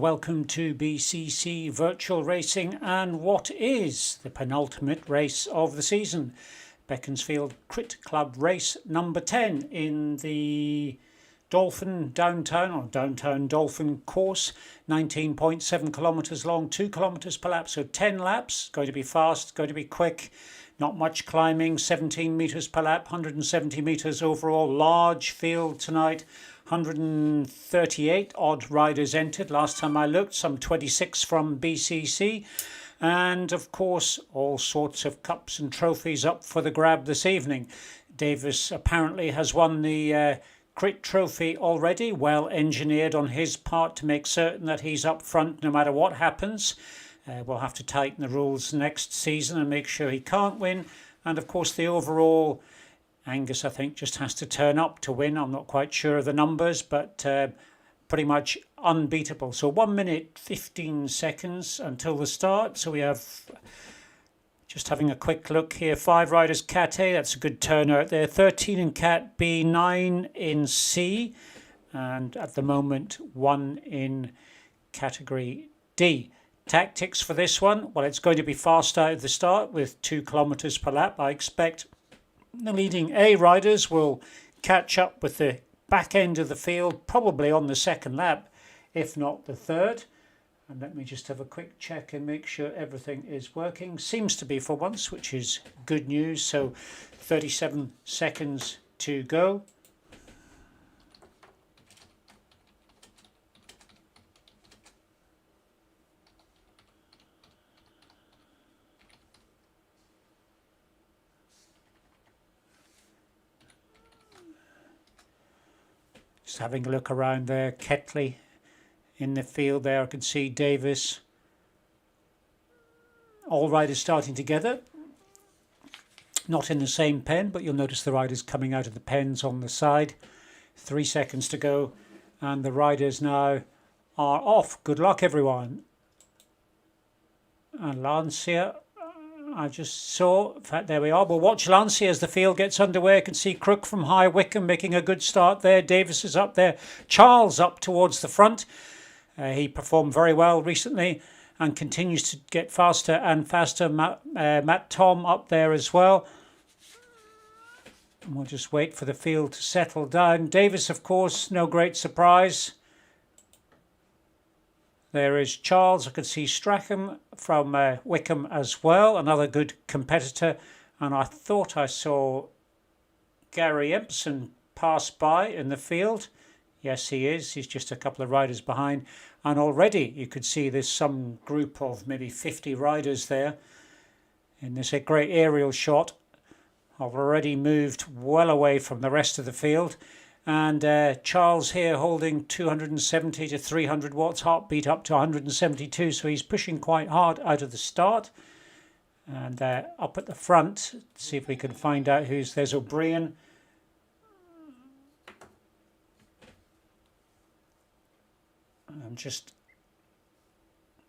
welcome to BCC Virtual Racing and what is the penultimate race of the season. Beaconsfield Crit Club race number 10 in the Dolphin downtown Dolphin course, 19.7 kilometres long, 2 kilometres per lap, so 10 laps, going to be fast, going to be quick, not much climbing, 17 metres per lap, 170 metres overall, large field tonight, 138 odd riders entered last time I looked, some 26 from BCC, and of course all sorts of cups and trophies up for the grab this evening. Davis apparently has won the Crit Trophy already, well engineered on his part to make certain that he's up front no matter what happens. We'll have to tighten the rules next season and make sure he can't win. And of course the overall, Angus I think just has to turn up to win. I'm not quite sure of the numbers, but pretty much unbeatable. So 1 minute 15 seconds until the start. So we have, just having a quick look here, 5 riders Cat A, that's a good turnout there, 13 in Cat B, 9 in C, and at the moment 1 in category D. Tactics for this one, well, it's going to be fast out of the start with 2 kilometres per lap. I expect the leading A riders will catch up with the back end of the field, probably on the second lap, if not the third. And let me just have a quick check and make sure everything is working. Seems to be for once, which is good news. So 37 seconds to go. Just having a look around there, Ketley in the field there, I can see Davis. All riders starting together, not in the same pen, but you'll notice the riders coming out of the pens on the side. 3 seconds to go, and the riders now are off. Good luck, everyone. And Lancia, I just saw, in fact, there we are. We'll watch Lancia as the field gets underway. I can see Crook from High Wycombe making a good start there. Davis is up there. Charles up towards the front. He performed very well recently and continues to get faster and faster. Matt Tom up there as well. And we'll just wait for the field to settle down. Davis, of course, no great surprise. There is Charles. I could see Strachan from Wycombe as well, another good competitor. And I thought I saw Gary Empson pass by in the field. Yes, he is. He's just a couple of riders behind. And already you could see there's some group of maybe 50 riders there. And there's a great aerial shot. I've already moved well away from the rest of the field. And Charles here holding 270 to 300 watts, heartbeat up to 172. So he's pushing quite hard out of the start. And up at the front, see if we can find out who's, there's O'Brien. I've just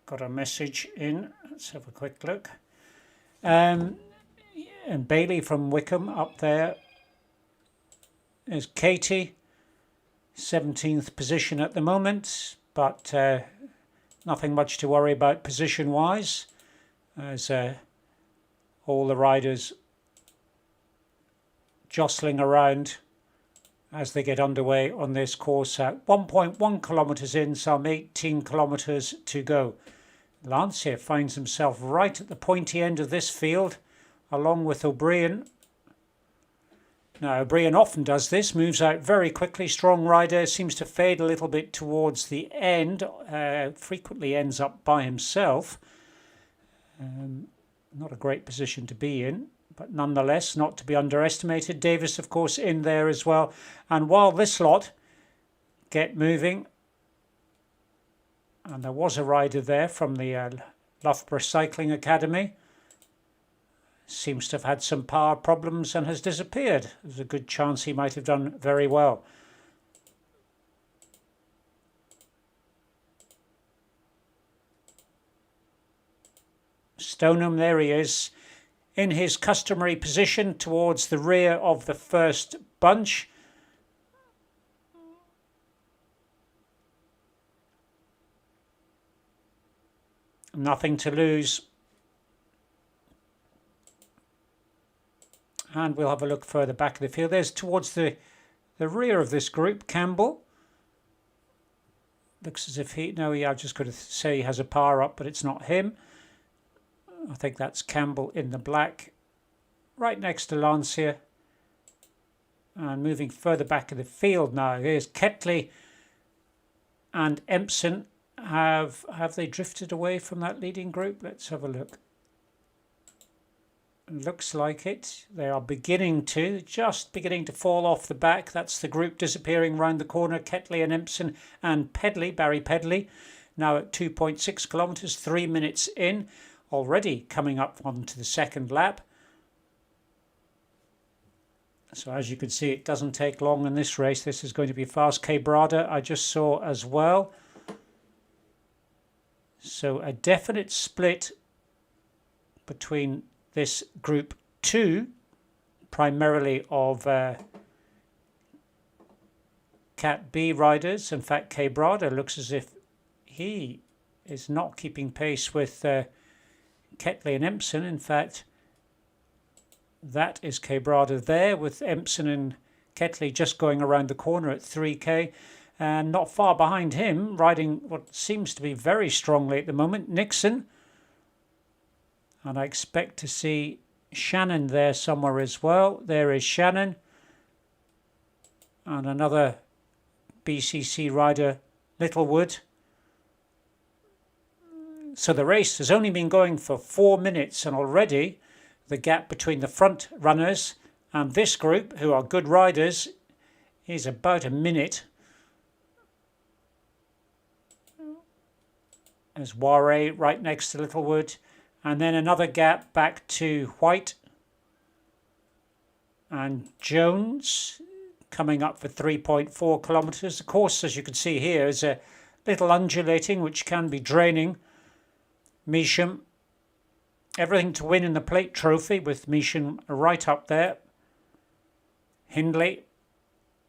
got a message in. Let's have a quick look. And Bailey from Wycombe up there. There's Katie, 17th position at the moment, but nothing much to worry about position-wise, as all the riders jostling around as they get underway on this course at 1.1 kilometres in, some 18 kilometres to go. Lancia finds himself right at the pointy end of this field, along with O'Brien. Now, O'Brien often does this, moves out very quickly, strong rider, seems to fade a little bit towards the end, frequently ends up by himself. Not a great position to be in, but nonetheless not to be underestimated. Davis, of course, in there as well. And while this lot get moving, and there was a rider there from the Loughborough Cycling Academy, seems to have had some power problems and has disappeared. There's a good chance he might have done very well. Stoneham, there he is, in his customary position towards the rear of the first bunch. Nothing to lose. And we'll have a look further back of the field. There's towards the rear of this group, Campbell. Looks as if I've just got to say he has a power up, but it's not him. I think that's Campbell in the black. Right next to Lancia. And moving further back of the field now. Here's Ketley and Empson. Have they drifted away from that leading group? Let's have a look. Looks like it. They are just beginning to fall off the back. That's the group disappearing round the corner. Ketley and Empson and Barry Pedley, now at 2.6 kilometres, 3 minutes in, already coming up onto the second lap. So as you can see, it doesn't take long in this race. This is going to be fast. Quebrada I just saw as well. So a definite split between this group 2, primarily of Cat B riders. In fact, Quebrada looks as if he is not keeping pace with Ketley and Empson. In fact, that is Quebrada there, with Empson and Ketley just going around the corner at 3k. And not far behind him, riding what seems to be very strongly at the moment, Nixon. And I expect to see Shannon there somewhere as well. There is Shannon. And another BCC rider, Littlewood. So the race has only been going for 4 minutes, and already the gap between the front runners and this group, who are good riders, is about a minute. There's Ware right next to Littlewood. And then another gap back to White and Jones, coming up for 3.4 kilometres. The course, as you can see here, is a little undulating, which can be draining. Measham, everything to win in the plate trophy, with Measham right up there. Hindley,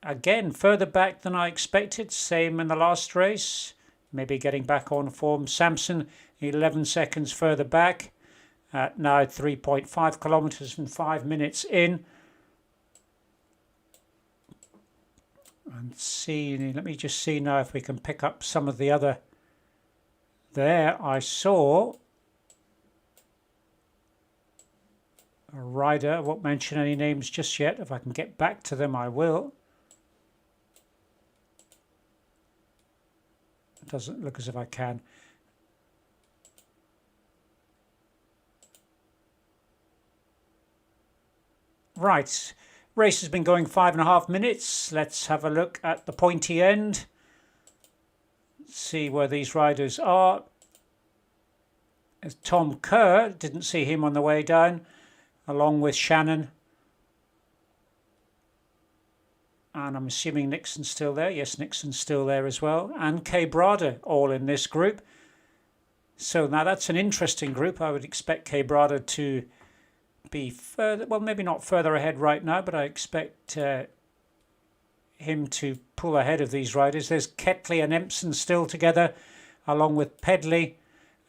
again, further back than I expected. Same in the last race. Maybe getting back on form. Sampson, 11 seconds further back, now 3.5 kilometres and 5 minutes in. And let me just see now if we can pick up some of the other. There I saw a rider. I won't mention any names just yet. If I can get back to them, I will. It doesn't look as if I can. Right, race has been going 5.5 minutes. Let's have a look at the pointy end. See where these riders are. There's Tom Kerr, didn't see him on the way down, along with Shannon. And I'm assuming Nixon's still there. Yes, Nixon's still there as well. And Quebrada all in this group. So now that's an interesting group. I would expect Quebrada to be further, well, maybe not further ahead right now, but I expect him to pull ahead of these riders. There's Ketley and Empson still together, along with Pedley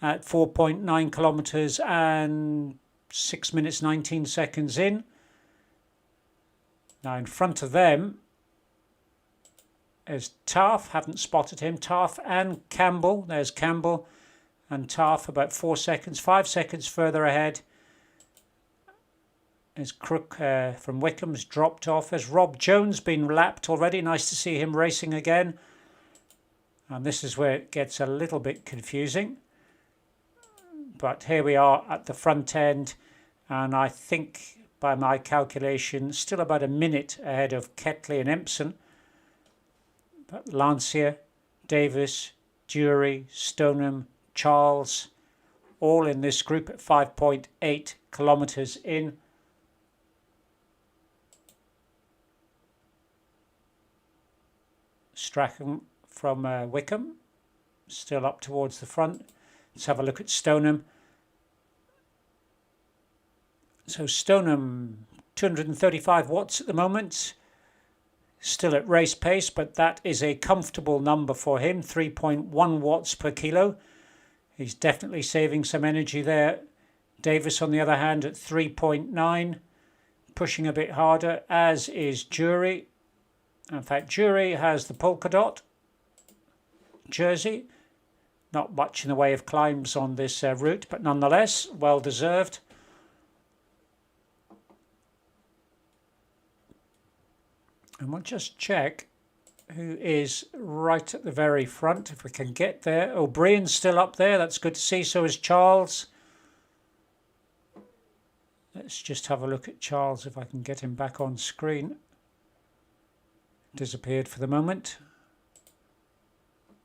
at 4.9 kilometres and 6 minutes 19 seconds in. Now in front of them is Taff, haven't spotted him. Taff and Campbell, there's Campbell and Taff about 4 seconds, 5 seconds further ahead. As Crook from Wickham's dropped off. Has Rob Jones been lapped already? Nice to see him racing again. And this is where it gets a little bit confusing. But here we are at the front end. And I think, by my calculation, still about a minute ahead of Ketley and Empson. But Lancia, Davis, Dury, Stoneham, Charles, all in this group at 5.8 kilometres in. Strachan from Wickham, still up towards the front. Let's have a look at Stoneham. So Stoneham, 235 watts at the moment, still at race pace, but that is a comfortable number for him, 3.1 watts per kilo. He's definitely saving some energy there. Davis, on the other hand, at 3.9, pushing a bit harder, as is Jury. In fact, Jury has the polka dot jersey. Not much in the way of climbs on this route, but nonetheless, well deserved. And we'll just check who is right at the very front, if we can get there. O'Brien's still up there, that's good to see, so is Charles. Let's just have a look at Charles, if I can get him back on screen. Disappeared for the moment.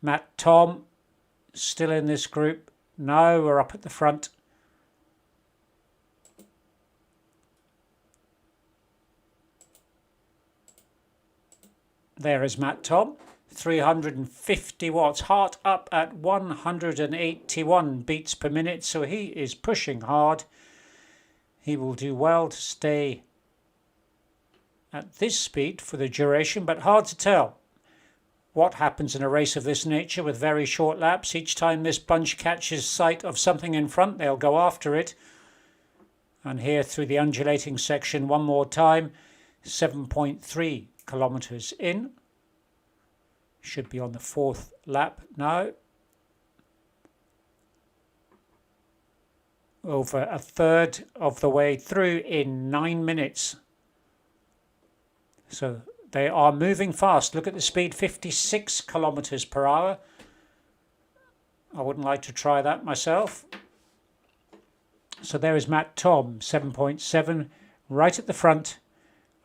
Matt Tom, still in this group. No, we're up at the front. There is Matt Tom, 350 watts, heart up at 181 beats per minute, so he is pushing hard. He will do well to stay at this speed for the duration, but hard to tell what happens in a race of this nature with very short laps. Each time this bunch catches sight of something in front, they'll go after it. And here through the undulating section one more time, 7.3 kilometers in. Should be on the 4th lap now. Over a third of the way through in 9 minutes. So they are moving fast. Look at the speed, 56 kilometers per hour. I wouldn't like to try that myself. So there is Matt Tom, 7.7, right at the front.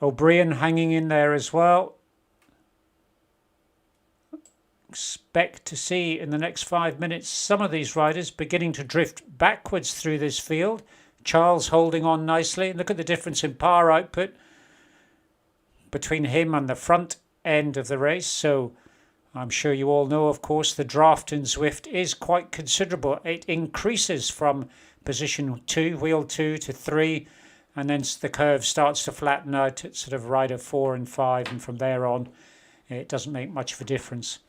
O'Brien hanging in there as well. Expect to see in the next 5 minutes some of these riders beginning to drift backwards through this field. Charles holding on nicely. Look at the difference in power output between him and the front end of the race. So I'm sure you all know, of course, the draft in Zwift is quite considerable. It increases from position 2, wheel 2 to 3, and then the curve starts to flatten out at sort of rider 4 and 5, and from there on it doesn't make much of a difference.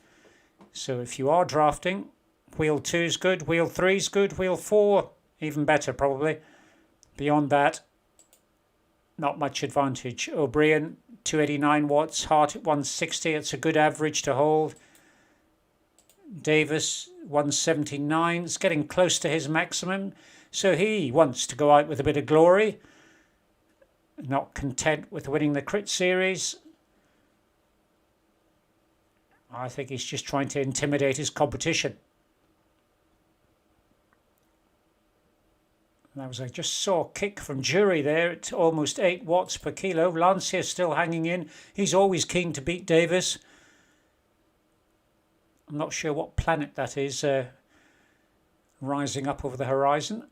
So if you are drafting, wheel 2 is good, wheel 3 is good, wheel 4 even better probably. Beyond that, not much advantage. O'Brien, 289 watts, heart at 160, it's a good average to hold. Davis, 179, it's getting close to his maximum, so he wants to go out with a bit of glory. Not content with winning the crit series. I think he's just trying to intimidate his competition. I just saw a kick from Jury there at almost 8 watts per kilo. Lancia still hanging in. He's always keen to beat Davis. I'm not sure what planet that is rising up over the horizon.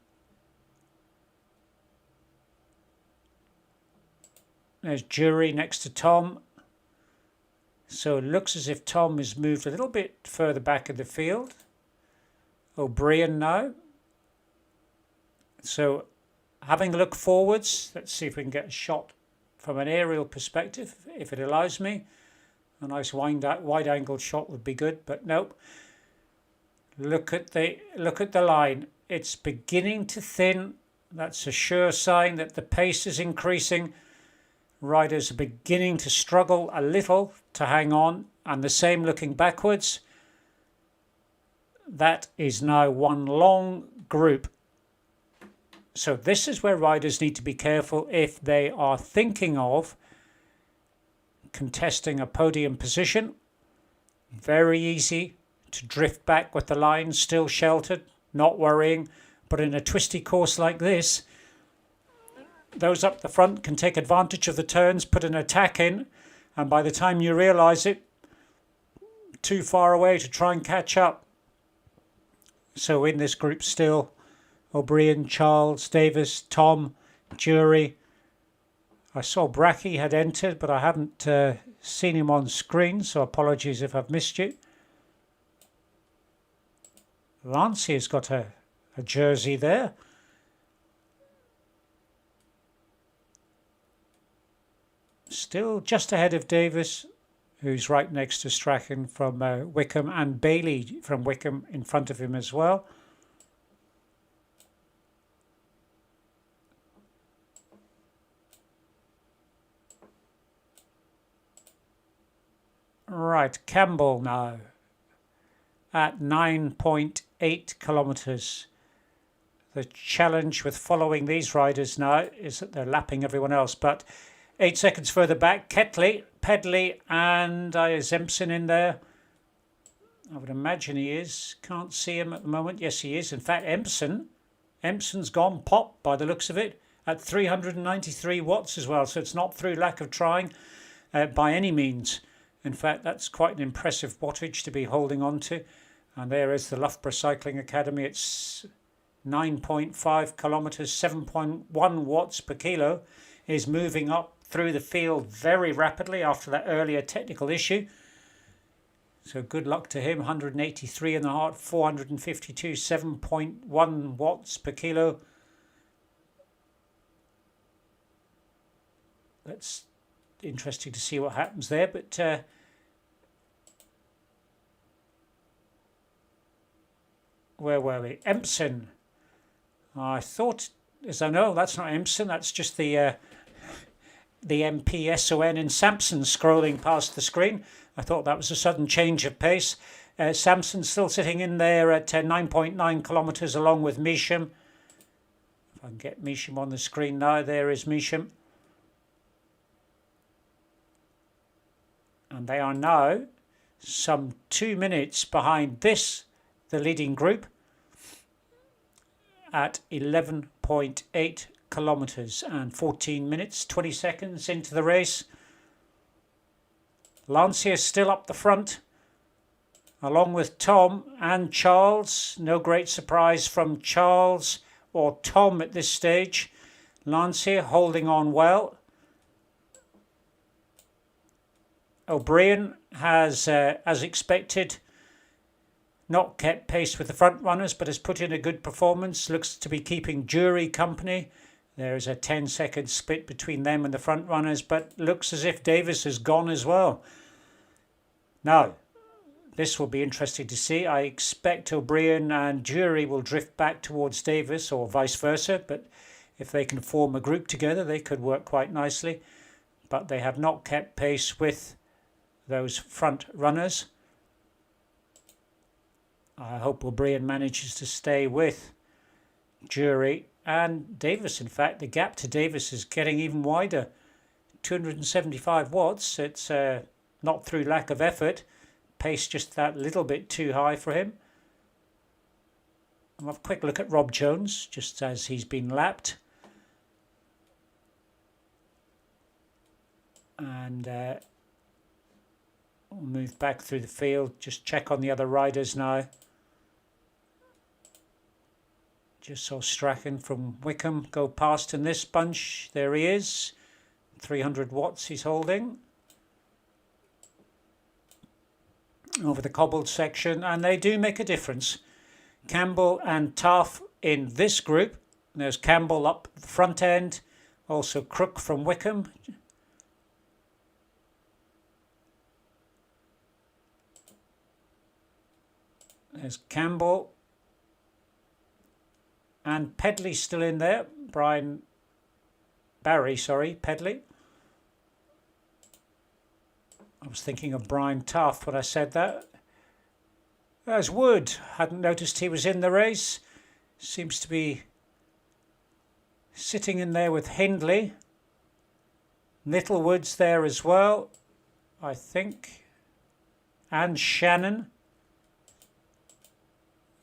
There's Jury next to Tom. So it looks as if Tom has moved a little bit further back in the field. O'Brien now. So having a look forwards, let's see if we can get a shot from an aerial perspective, if it allows me. A nice wide-angled shot would be good, but nope. Look at the line. It's beginning to thin. That's a sure sign that the pace is increasing. Riders are beginning to struggle a little to hang on, and the same looking backwards. That is now one long group. So this is where riders need to be careful if they are thinking of contesting a podium position. Very easy to drift back with the line still sheltered, not worrying. But in a twisty course like this, those up the front can take advantage of the turns, put an attack in, and by the time you realise it, too far away to try and catch up. So in this group still, O'Brien, Charles, Davis, Tom, Jury. I saw Bracky had entered, but I haven't seen him on screen, so apologies if I've missed you. Lancia's got a jersey there. Still just ahead of Davis, who's right next to Strachan from Wickham, and Bailey from Wickham in front of him as well. Right, Campbell now at 9.8 kilometres. The challenge with following these riders now is that they're lapping everyone else, but 8 seconds further back, Ketley, Pedley and is Empson in there? I would imagine he is. Can't see him at the moment. Yes, he is. In fact, Empson's gone pop by the looks of it at 393 watts as well. So it's not through lack of trying by any means. In fact, that's quite an impressive wattage to be holding on to. And there is the Loughborough Cycling Academy. It's 9.5 kilometres, 7.1 watts per kilo, is moving up through the field very rapidly after that earlier technical issue. So good luck to him. 183 in the heart, 452, 7.1 watts per kilo. That's interesting to see what happens there, but where were we? Empson. I thought, as I know, that's not Empson, that's just the MPSON in Sampson scrolling past the screen. I thought that was a sudden change of pace. Sampson still sitting in there at 9.9 kilometres along with Measham. If I can get Measham on the screen now, there is Measham. And they are now some 2 minutes behind this, the leading group, at 11.8 kilometres and 14 minutes, 20 seconds into the race. Lancia still up the front, along with Tom and Charles. No great surprise from Charles or Tom at this stage. Lancia holding on well. O'Brien has, as expected, not kept pace with the front runners, but has put in a good performance. Looks to be keeping Jury company. There is a 10-second split between them and the front runners, but looks as if Davis has gone as well. Now, this will be interesting to see. I expect O'Brien and Jury will drift back towards Davis or vice versa, but if they can form a group together, they could work quite nicely. But they have not kept pace with those front runners. I hope O'Brien manages to stay with Jury and Davis. In fact, the gap to Davis is getting even wider. 275 watts. It's not through lack of effort. Pace just that little bit too high for him. I'll have a quick look at Rob Jones, just as he's been lapped. And we'll move back through the field. Just check on the other riders now. Just saw Strachan from Wickham go past in this bunch. There he is. 300 watts he's holding. Over the cobbled section. And they do make a difference. Campbell and Taff in this group. There's Campbell up the front end. Also Crook from Wickham. There's Campbell. And Pedley still in there. Barry, Pedley. I was thinking of Brian Taff when I said that. There's Wood. Hadn't noticed he was in the race. Seems to be sitting in there with Hindley. Littlewood's there as well, I think. And Shannon.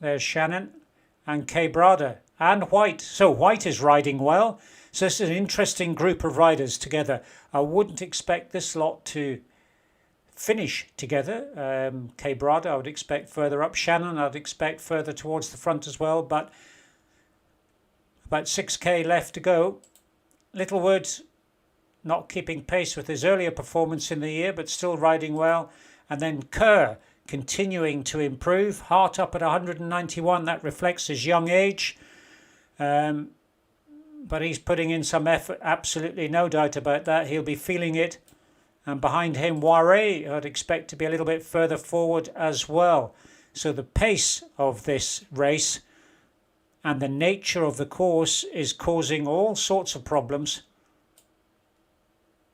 There's Shannon. And Cabrada. And White. So White is riding well. So this is an interesting group of riders together. I wouldn't expect this lot to finish together. Cabrada I would expect further up. Shannon I'd expect further towards the front as well. But about 6k left to go. Littlewood not keeping pace with his earlier performance in the year, but still riding well. And then Kerr continuing to improve. Hart up at 191. That reflects his young age. But he's putting in some effort. Absolutely no doubt about that. He'll be feeling it. And behind him, Waré, I'd expect to be a little bit further forward as well. So the pace of this race and the nature of the course is causing all sorts of problems.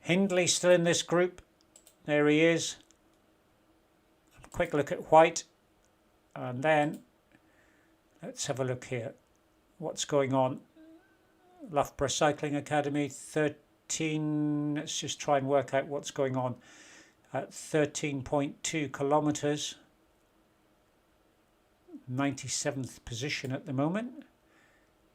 Hindley still in this group. There he is. quick look at white, and then let's have a look here. What's going on? Loughborough Cycling Academy, 13. Let's just try and work out what's going on. At 13.2 kilometres, 97th position at the moment.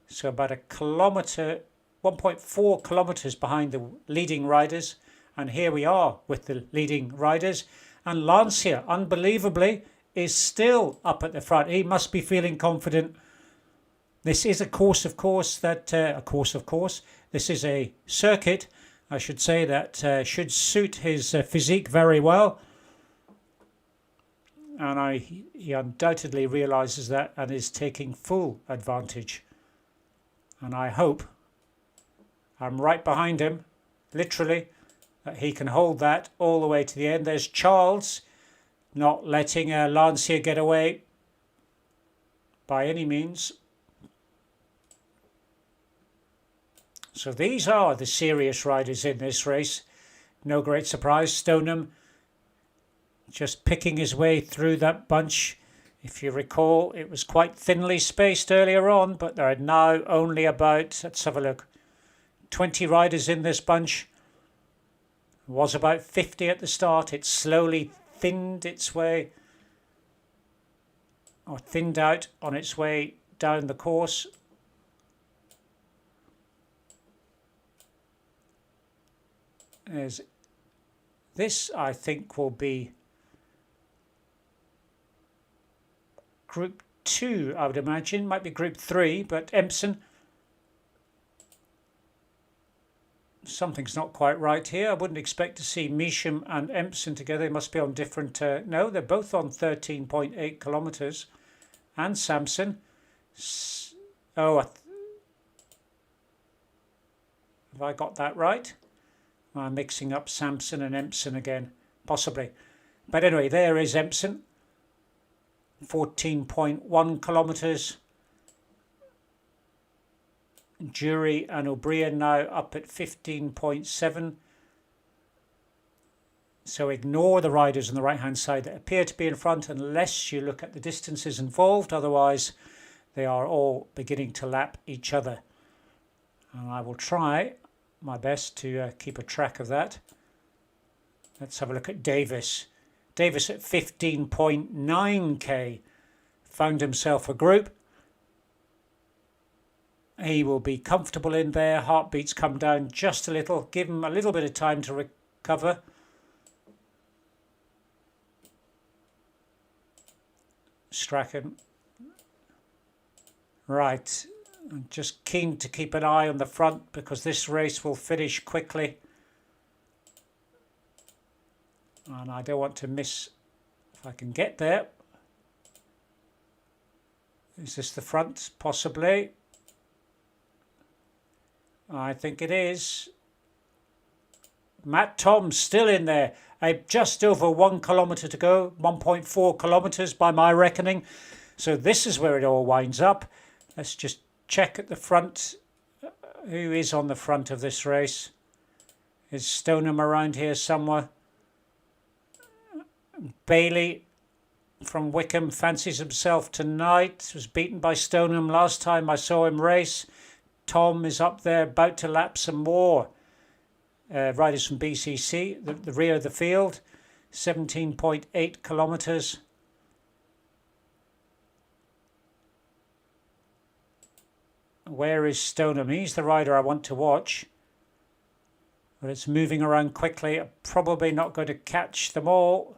So about a kilometre, 1.4 kilometres behind the leading riders. And here we are with the leading riders. And Lancia, unbelievably, is still up at the front. He must be feeling confident. This is a course, of course, this is a circuit, I should say, that should suit his physique very well. And he undoubtedly realises that and is taking full advantage. And I hope, I'm right behind him, literally, that he can hold that all the way to the end. There's Charles, not letting Lancia get away by any means. So these are the serious riders in this race. No great surprise. Stoneham just picking his way through that bunch. If you recall, it was quite thinly spaced earlier on, but there are now only about, let's have a look, 20 riders in this bunch. It was about 50 at the start. It slowly thinned its way, or thinned out on its way down the course. This, I think, will be Group 2, I would imagine. Might be Group 3, but Empson. Something's not quite right here. I wouldn't expect to see Measham and Empson together. They must be on different... no, they're both on 13.8 kilometres. And Samson. Have I got that right? I'm mixing up Samson and Empson again, possibly. But anyway, there is Empson, 14.1 kilometres. Jury and O'Brien now up at 15.7. So ignore the riders on the right-hand side that appear to be in front unless you look at the distances involved. Otherwise, they are all beginning to lap each other. And I will try my best to keep a track of that. Let's have a look at Davis. Davis at 15.9k found himself a group. He will be comfortable in there. Heartbeats come down just a little. Give him a little bit of time to recover. Strachan. Right. I'm just keen to keep an eye on the front because this race will finish quickly. And I don't want to miss, if I can get there. Is this the front? Possibly. I think it is. Matt Tom's still in there. Just over 1 kilometre to go. 1.4 kilometres by my reckoning. So this is where it all winds up. Let's just check at the front. Who is on the front of this race? Is Stoneham around here somewhere? Bailey from Wickham fancies himself tonight. Was beaten by Stoneham last time I saw him race. Tom is up there about to lap some more riders from BCC. The rear of the field. 17.8 kilometres. Where is Stoneham? He's the rider I want to watch. But it's moving around quickly. I'm probably not going to catch them all.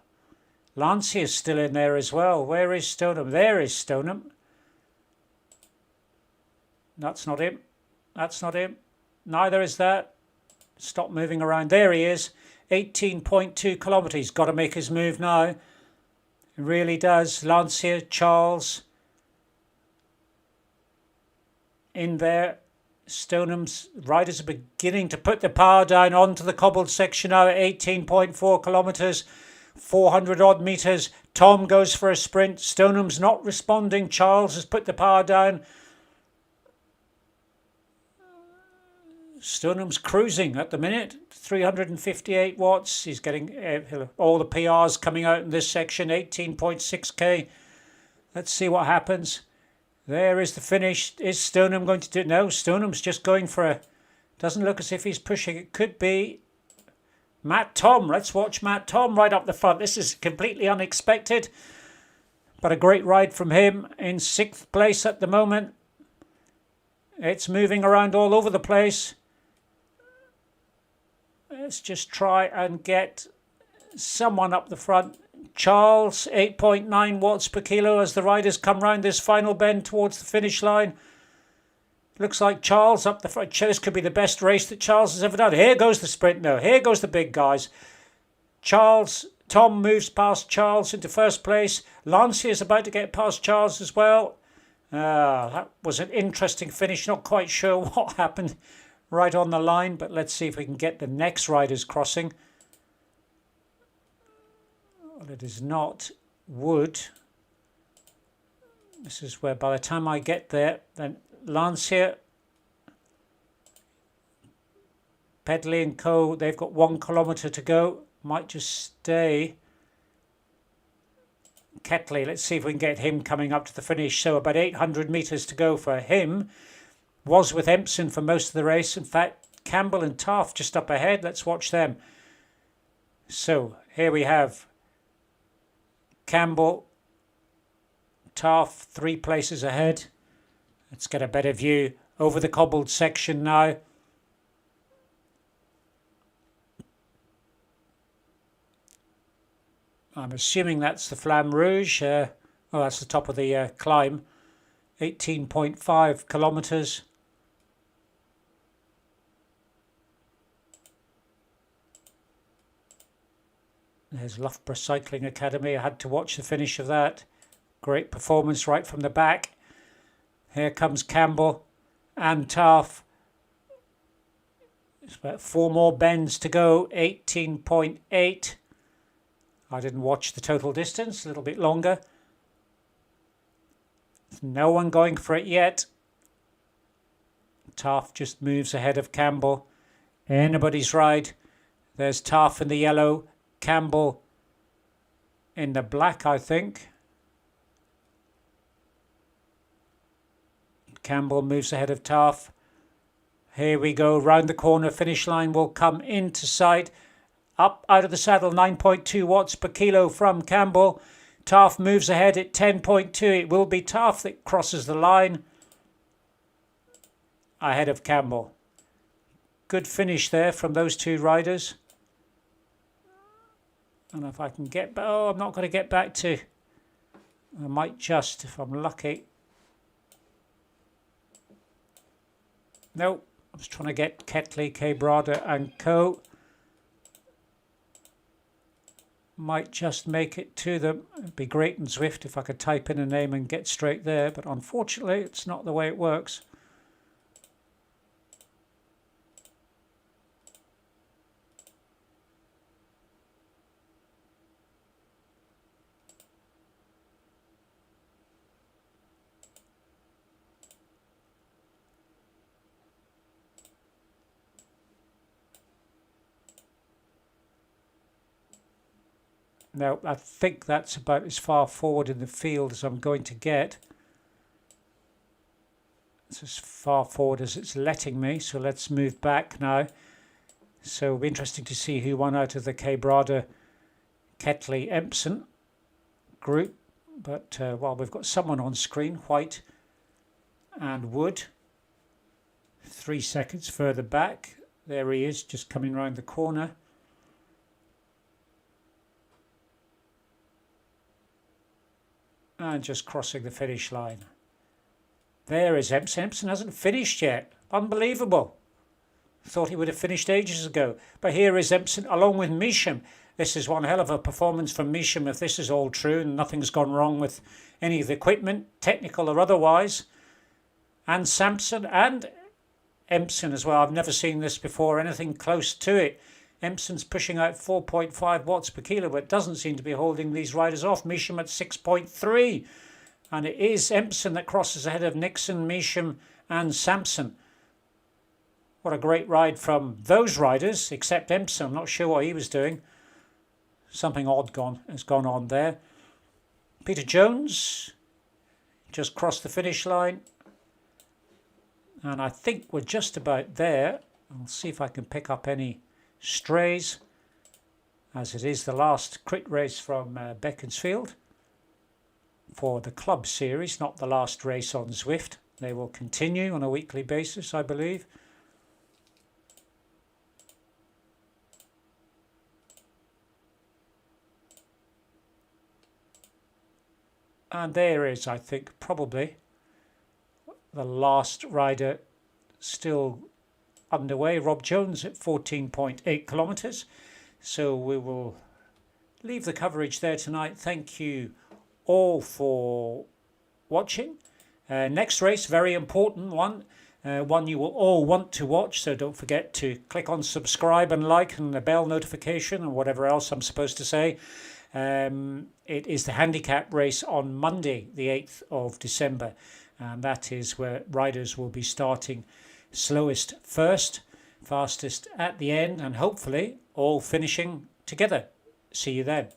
Lancia is still in there as well. Where is Stoneham? There is Stoneham. That's not him. That's not him. Neither is that. Stop moving around. There he is. 18.2 kilometres. Got to make his move now. It really does. Lancia, Charles. In there, Stoneham's riders are beginning to put the power down onto the cobbled section now at 18.4 kilometres, 400 odd metres. Tom goes for a sprint. Stoneham's not responding. Charles has put the power down. Stonham's cruising at the minute, 358 watts. He's getting all the PRs coming out in this section, 18.6k. Let's see what happens. There is the finish. Is Stoneham going to do it? No, Stoneham's just going for a... Doesn't look as if he's pushing. It could be Matt Tom. Let's watch Matt Tom right up the front. This is completely unexpected, but a great ride from him in 6th place at the moment. It's moving around all over the place. Let's just try and get someone up the front. Charles, 8.9 watts per kilo as the riders come round this final bend towards the finish line. Looks like Charles up the front. This could be the best race that Charles has ever done. Here goes the sprint now. Here goes the big guys. Tom moves past Charles into 1st place. Lancia is about to get past Charles as well. That was an interesting finish. Not quite sure what happened right on the line, but let's see if we can get the next riders crossing. Well, it is not Wood. This is where by the time I get there, then Lancia, Pedley and Co, they've got 1 kilometre to go. Might just stay. Ketley, let's see if we can get him coming up to the finish. So about 800 metres to go for him. Was with Empson for most of the race. In fact, Campbell and Taft just up ahead. Let's watch them. So here we have Campbell, Taft 3 places ahead. Let's get a better view over the cobbled section now. I'm assuming that's the Flamme Rouge. That's the top of the climb. 18.5 kilometres. There's Loughborough Cycling Academy. I had to watch the finish of that. Great performance right from the back. Here comes Campbell and Taft. There's about 4 more bends to go. 18.8. I didn't watch the total distance, a little bit longer. There's no one going for it yet. Taft just moves ahead of Campbell. Anybody's ride. There's Taft in the yellow, Campbell in the black, I think. Campbell moves ahead of Taft. Here we go, round the corner, finish line will come into sight. Up out of the saddle, 9.2 watts per kilo from Campbell. Taft moves ahead at 10.2. It will be Taft that crosses the line ahead of Campbell. Good finish there from those 2 riders. And if I can get... Oh, I'm not going to get back to... I might just, if I'm lucky. Nope. I was trying to get Ketley, K-Brada and Co. Might just make it to them. It'd be great and Zwift if I could type in a name and get straight there, but unfortunately it's not the way it works. Now, I think that's about as far forward in the field as I'm going to get. It's as far forward as it's letting me, so let's move back now. So it'll be interesting to see who won out of the K-Brada, Ketley, Empson group. But well, we've got someone on screen, White and Wood. 3 seconds further back. There he is, just coming round the corner. And just crossing the finish line. There is Empson. Empson hasn't finished yet. Unbelievable. Thought he would have finished ages ago. But here is Empson along with Measham. This is one hell of a performance from Measham if this is all true and nothing's gone wrong with any of the equipment, technical or otherwise. And Sampson and Empson as well. I've never seen this before, anything close to it. Empson's pushing out 4.5 watts per kilo, but doesn't seem to be holding these riders off. Measham at 6.3. And it is Empson that crosses ahead of Nixon, Measham and Sampson. What a great ride from those riders, except Empson. I'm not sure what he was doing. Something odd has gone on there. Peter Jones just crossed the finish line. And I think we're just about there. I'll see if I can pick up any strays, as it is the last crit race from Beaconsfield for the club series, not the last race on Zwift. They will continue on a weekly basis, I believe. And there is, I think, probably the last rider still underway, Rob Jones at 14.8 kilometres. So we will leave the coverage there tonight. Thank you all for watching. Next race, very important one. One you will all want to watch, so don't forget to click on subscribe and like and the bell notification and whatever else I'm supposed to say. It is the handicap race on Monday, the 8th of December. And that is where riders will be starting slowest first, fastest at the end, and hopefully all finishing together. See you then.